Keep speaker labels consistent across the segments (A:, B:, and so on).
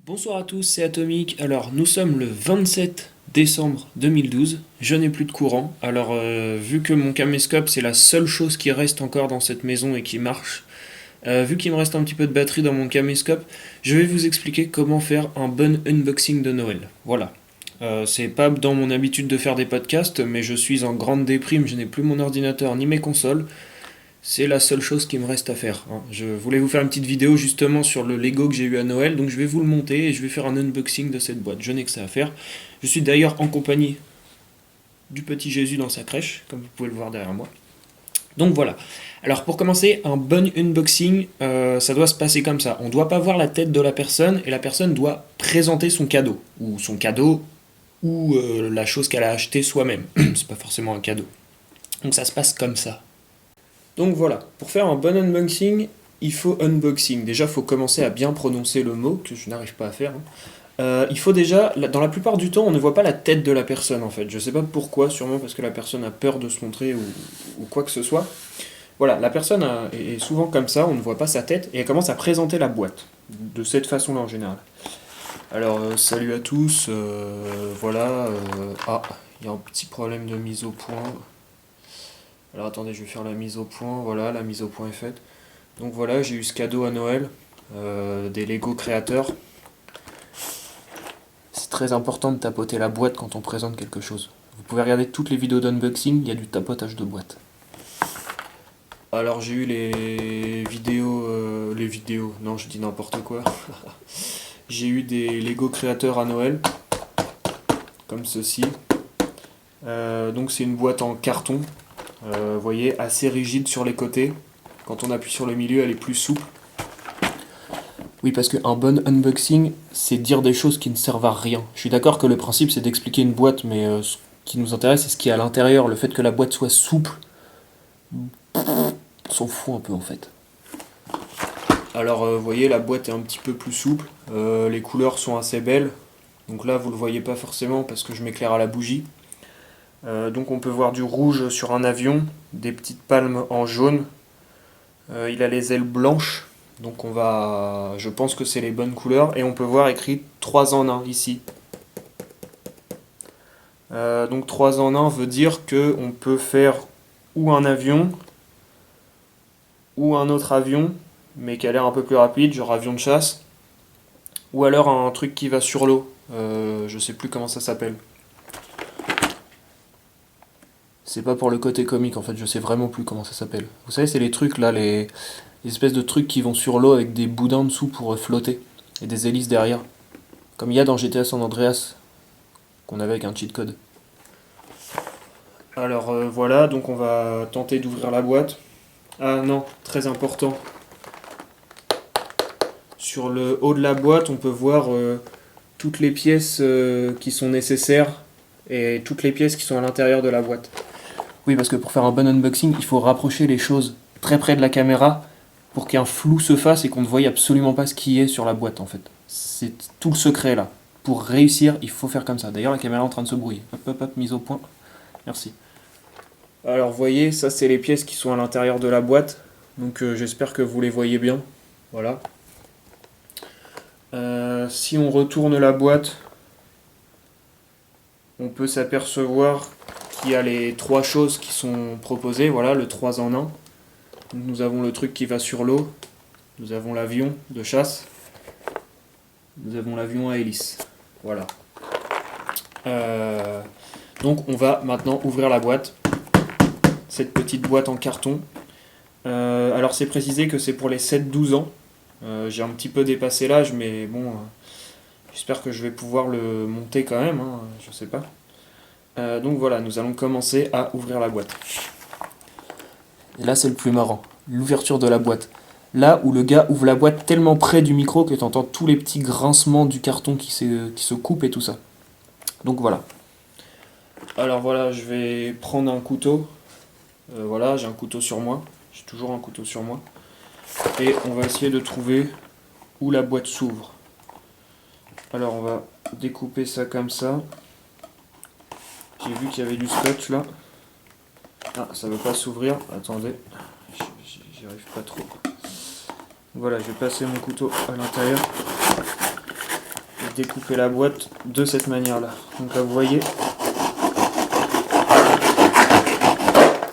A: Bonsoir à tous, c'est Atomic. Alors, nous sommes le 27 décembre 2012. Je n'ai plus de courant. Alors, vu que mon caméscope, c'est la seule chose qui reste encore dans cette maison et qui marche, vu qu'il me reste un petit peu de batterie dans mon caméscope, je vais vous expliquer comment faire un bon unboxing de Noël. Voilà. C'est pas dans mon habitude de faire des podcasts, mais je suis en grande déprime, je n'ai plus mon ordinateur ni mes consoles. C'est la seule chose qui me reste à faire, hein. Je voulais vous faire une petite vidéo justement sur le Lego que j'ai eu à Noël, donc je vais vous le monter et je vais faire un unboxing de cette boîte. Je n'ai que ça à faire. Je suis d'ailleurs en compagnie du petit Jésus dans sa crèche, comme vous pouvez le voir derrière moi. Donc voilà. Alors pour commencer, un bon unboxing, ça doit se passer comme ça. On ne doit pas voir la tête de la personne et la personne doit présenter son cadeau. Ou la chose qu'elle a achetée soi-même. C'est pas forcément un cadeau. Donc ça se passe comme ça. Donc voilà, pour faire un bon unboxing, il faut unboxing. Déjà, il faut commencer à bien prononcer le mot, que je n'arrive pas à faire, hein. Il faut déjà, dans la plupart du temps, on ne voit pas la tête de la personne en fait. Je sais pas pourquoi, sûrement parce que la personne a peur de se montrer ou quoi que ce soit. Voilà, la personne est souvent comme ça, on ne voit pas sa tête et elle commence à présenter la boîte. De cette façon-là en général. Alors, salut à tous, voilà. Ah, il y a un petit problème de mise au point. Alors attendez, je vais faire la mise au point. Voilà, la mise au point est faite. Donc voilà, j'ai eu ce cadeau à Noël, des Lego créateurs. C'est très important de tapoter la boîte quand on présente quelque chose. Vous pouvez regarder toutes les vidéos d'unboxing, il y a du tapotage de boîte. Alors j'ai eu les vidéos, non je dis n'importe quoi. J'ai eu des Lego créateurs à Noël, comme ceci. Donc c'est une boîte en carton. Vous voyez, assez rigide sur les côtés. Quand on appuie sur le milieu, elle est plus souple. Oui, parce qu'un bon unboxing, c'est dire des choses qui ne servent à rien. Je suis d'accord que le principe, c'est d'expliquer une boîte, mais ce qui nous intéresse, c'est ce qu'il y a à l'intérieur. Le fait que la boîte soit souple, on s'en fout un peu en fait. Alors, vous voyez, la boîte est un petit peu plus souple. Les couleurs sont assez belles. Donc là, vous ne le voyez pas forcément parce que je m'éclaire à la bougie. Donc on peut voir du rouge sur un avion, des petites palmes en jaune. Il a les ailes blanches, donc je pense que c'est les bonnes couleurs. Et on peut voir écrit 3 en 1 ici. Donc 3 en 1 veut dire qu'on peut faire ou un avion, ou un autre avion, mais qui a l'air un peu plus rapide, genre avion de chasse. Ou alors un truc qui va sur l'eau, je sais plus comment ça s'appelle. C'est pas pour le côté comique en fait, je sais vraiment plus comment ça s'appelle. Vous savez, c'est les trucs là, les espèces de trucs qui vont sur l'eau avec des boudins dessous pour flotter et des hélices derrière. Comme il y a dans GTA San Andreas, qu'on avait avec un cheat code. Alors voilà, donc on va tenter d'ouvrir la boîte. Ah non, très important. Sur le haut de la boîte, on peut voir toutes les pièces qui sont nécessaires et toutes les pièces qui sont à l'intérieur de la boîte. Oui, parce que pour faire un bon unboxing, il faut rapprocher les choses très près de la caméra pour qu'un flou se fasse et qu'on ne voie absolument pas ce qui est sur la boîte en fait. C'est tout le secret là. Pour réussir, il faut faire comme ça. D'ailleurs, la caméra est en train de se brouiller. Hop, hop, hop, mise au point. Merci. Alors, vous voyez, ça c'est les pièces qui sont à l'intérieur de la boîte. Donc, j'espère que vous les voyez bien. Voilà. Si on retourne la boîte, on peut s'apercevoir qu'il y a les 3 choses qui sont proposées. Voilà, le 3 en 1. Nous avons le truc qui va sur l'eau. Nous avons l'avion de chasse. Nous avons l'avion à hélice. Voilà. Donc on va maintenant ouvrir la boîte. Cette petite boîte en carton. Alors c'est précisé que c'est pour les 7-12 ans. J'ai un petit peu dépassé l'âge, mais bon, j'espère que je vais pouvoir le monter quand même, hein, je sais pas. Donc voilà, nous allons commencer à ouvrir la boîte. Et là c'est le plus marrant, l'ouverture de la boîte. Là où le gars ouvre la boîte tellement près du micro que tu entends tous les petits grincements du carton qui se coupe et tout ça. Donc voilà. Alors voilà, je vais prendre un couteau. Voilà, j'ai un couteau sur moi. J'ai toujours un couteau sur moi. Et on va essayer de trouver où la boîte s'ouvre. Alors on va découper ça comme ça. J'ai vu qu'il y avait du scotch là. Ah, ça veut pas s'ouvrir. Attendez, j'y arrive pas trop. Voilà, je vais passer mon couteau à l'intérieur. découper la boîte de cette manière-là. Donc là, vous voyez,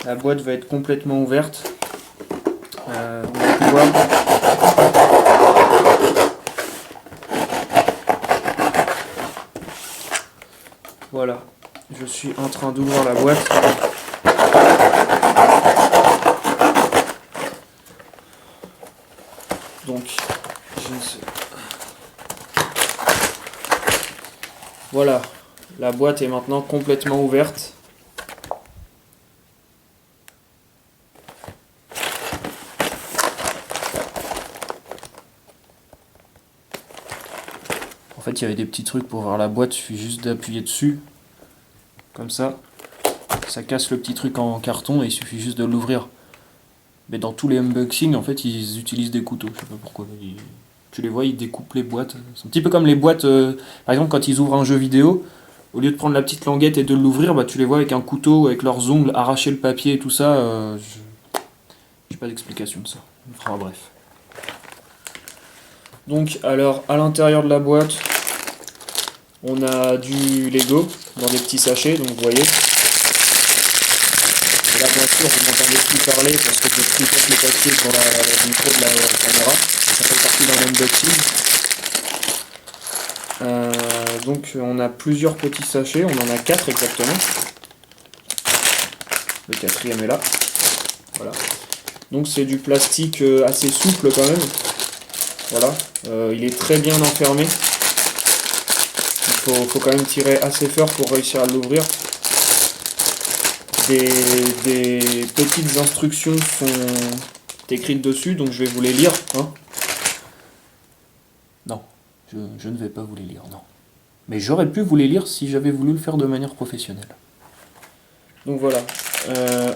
A: la boîte va être complètement ouverte. On va pouvoir voilà, je suis en train d'ouvrir la boîte. Donc, voilà, la boîte est maintenant complètement ouverte. En fait, il y avait des petits trucs pour ouvrir la boîte, il suffit juste d'appuyer dessus, comme ça casse le petit truc en carton et il suffit juste de l'ouvrir. Mais dans tous les unboxings, en fait, ils utilisent des couteaux, je sais pas pourquoi. Tu les vois, ils découpent les boîtes. C'est un petit peu comme les boîtes, par exemple, quand ils ouvrent un jeu vidéo, au lieu de prendre la petite languette et de l'ouvrir, bah, tu les vois avec un couteau, avec leurs ongles, arracher le papier et tout ça. J'ai pas d'explication de ça. Enfin bref. Donc, alors, à l'intérieur de la boîte, on a du Lego dans des petits sachets, donc vous voyez. Et là, bien sûr, vous m'entendez plus parler parce que je tripote le papier sur le micro de la caméra. Ça fait partie d'un unboxing. Donc, on a plusieurs petits sachets. On en a 4 exactement. Le quatrième est là. Voilà. Donc, c'est du plastique assez souple quand même. Voilà. Il est très bien enfermé. Il faut quand même tirer assez fort pour réussir à l'ouvrir. Des petites instructions sont écrites dessus, donc je vais vous les lire. Hein. Non, je ne vais pas vous les lire, non. Mais j'aurais pu vous les lire si j'avais voulu le faire de manière professionnelle. Donc voilà.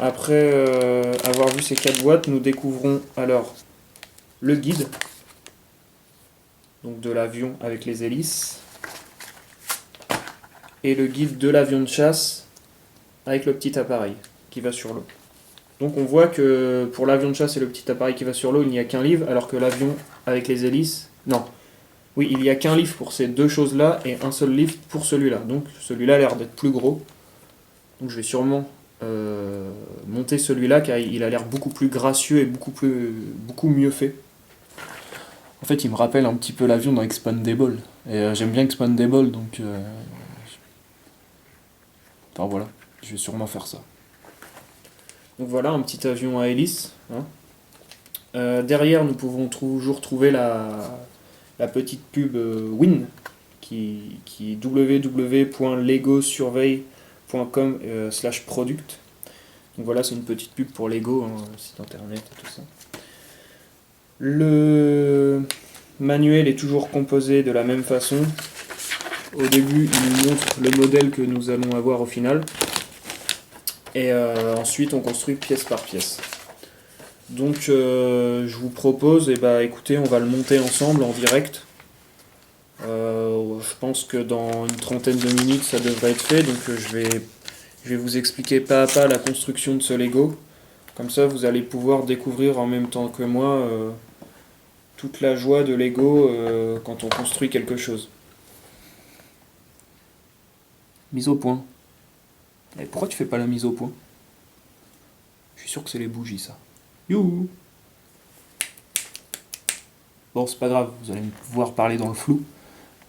A: Après avoir vu ces 4 boîtes, nous découvrons alors le guide, donc de l'avion avec les hélices, et le guide de l'avion de chasse avec le petit appareil qui va sur l'eau. Donc on voit que pour l'avion de chasse et le petit appareil qui va sur l'eau, il n'y a qu'un livre, alors que l'avion avec les hélices, non. Oui, il n'y a qu'un livre pour ces deux choses-là et un seul livre pour celui-là. Donc celui-là a l'air d'être plus gros. Donc je vais sûrement monter celui-là car il a l'air beaucoup plus gracieux et beaucoup mieux fait. En fait, il me rappelle un petit peu l'avion dans Expandable. Et j'aime bien Expandable, donc... Enfin voilà, je vais sûrement faire ça. Donc voilà, un petit avion à hélice. Hein. Derrière, nous pouvons toujours trouver la petite pub Win, qui est www.legosurvey.com/product. Donc voilà, c'est une petite pub pour Lego, hein, site internet et tout ça. Le manuel est toujours composé de la même façon. Au début, il nous montre le modèle que nous allons avoir au final. Et ensuite, on construit pièce par pièce. Donc, je vous propose, écoutez, on va le monter ensemble en direct. Je pense que dans une trentaine de minutes, ça devrait être fait. Donc, je vais vous expliquer pas à pas la construction de ce Lego. Comme ça, vous allez pouvoir découvrir en même temps que moi toute la joie de Lego quand on construit quelque chose. Mise au point. Et pourquoi tu fais pas la mise au point? Je suis sûr que c'est les bougies, ça. Youhou! Bon, c'est pas grave, vous allez me voir parler dans le flou.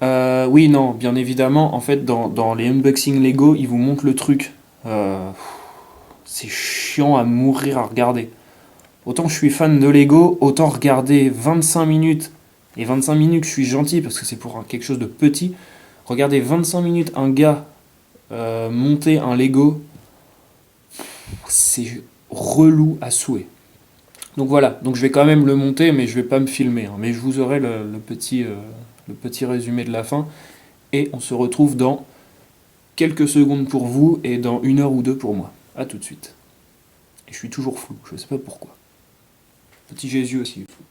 A: Oui, non, bien évidemment, en fait, dans les unboxings Lego, ils vous montrent le truc. C'est chiant à mourir à regarder. Autant je suis fan de Lego, autant regarder 25 minutes, et 25 minutes, je suis gentil parce que c'est pour quelque chose de petit. Regardez 25 minutes un gars monter un Lego, c'est relou à souhait. Donc voilà, donc je vais quand même le monter, mais je vais pas me filmer. Hein, mais je vous aurai le petit résumé de la fin. Et on se retrouve dans quelques secondes pour vous et dans 1 heure ou 2 pour moi. A tout de suite. Et je suis toujours flou, je sais pas pourquoi. Petit Jésus aussi est flou.